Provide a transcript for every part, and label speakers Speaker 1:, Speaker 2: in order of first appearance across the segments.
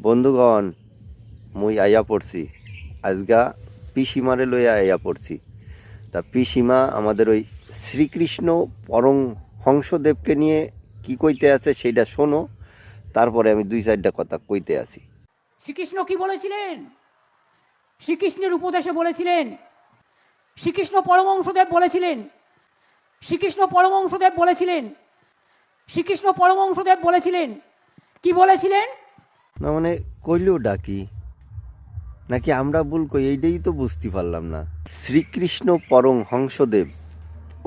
Speaker 1: বন্ধুগণ, মুই আইয়া পড়ছি আজগা পিসিমারে লইয়া আইয়া পড়ছি। তা পিসিমা আমাদের ওই শ্রীকৃষ্ণ পরম হংসদেবকে নিয়ে কি কইতে আছে সেইটা শোনো, তারপরে আমি দুই চারটা কথা কইতে আছি।
Speaker 2: শ্রীকৃষ্ণ কি বলেছিলেন? শ্রীকৃষ্ণের উপদেশে বলেছিলেন, শ্রীকৃষ্ণ পরমহংসদেব বলেছিলেন, শ্রীকৃষ্ণ পরমহংসদেব বলেছিলেন, শ্রীকৃষ্ণ পরমহংসদেব বলেছিলেন, কি বলেছিলেন?
Speaker 1: না মানে কইলেও ডাকি নাকি আমরা ভুল কই, এইটাই তো বুঝতে পারলাম না। শ্রীকৃষ্ণ পরম হংসদেব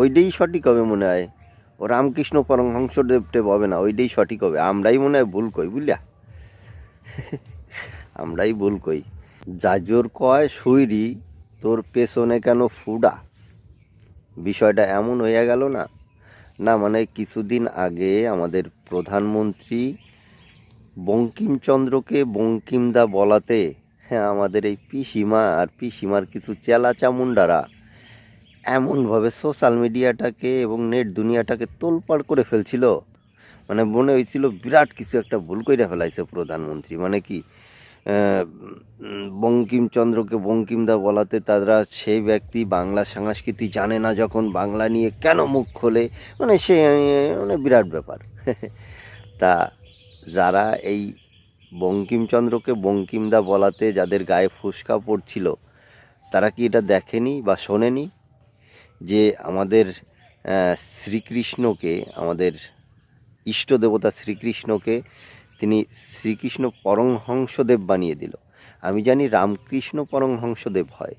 Speaker 1: ওইটাই সঠিক হবে মনে হয়। ও রামকৃষ্ণ পরম হংসদেব টেব হবে না, ওইটাই সঠিক হবে। আমরাই মনে হয় ভুল কই, বুঝলা? আমরাই ভুল কই। যাজোর কয় সুইরি তোর পেছনে কেন ফুডা, বিষয়টা এমন হয়ে গেল না। না মানে কিছুদিন আগে আমাদের প্রধানমন্ত্রী বঙ্কিমচন্দ্রকে বঙ্কিমদা বলাতে, হ্যাঁ, আমাদের এই পিসিমা আর পিসিমার কিছু চেলা চামুন্ডারা এমনভাবে সোশ্যাল মিডিয়াটাকে এবং নেট দুনিয়াটাকে তোলপাড় করে ফেলছিল, মানে মনে হয়েছিল বিরাট কিছু একটা ভুল করে ফেলাইছে প্রধানমন্ত্রী। মানে কি, বঙ্কিমচন্দ্রকে বঙ্কিমদা বলাতে তারা সেই ব্যক্তি বাংলা সংস্কৃতি জানে না, যখন বাংলা নিয়ে কেন মুখ খোলে, মানে সে মানে বিরাট ব্যাপার। তা যারা এই বঙ্কিমচন্দ্রকে বঙ্কিমদা বলাতে যাদের গায়ে ফুসকা পড়ছিল, তারা কি এটা দেখেনি বা শোনেনি যে আমাদের শ্রীকৃষ্ণকে, আমাদের ইষ্ট দেবতা শ্রীকৃষ্ণকে তিনি শ্রীকৃষ্ণ পরমহংসদেব বানিয়ে দিল। আমি জানি রামকৃষ্ণ পরমহংসদেব হয়,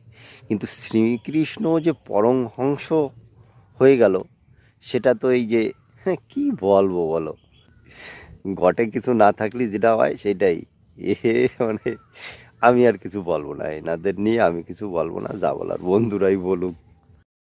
Speaker 1: কিন্তু শ্রীকৃষ্ণ যে পরমহংস হয়ে গেল, সেটা তো এই যে কি বলবো বলো, ঘটে কিছু না থাকলে যেটা হয় সেটাই। এ মানে আমি আর কিছু বলবো না, এনাদের নিয়ে আমি কিছু বলবো না, যা বলার বন্ধুরাই বলুক।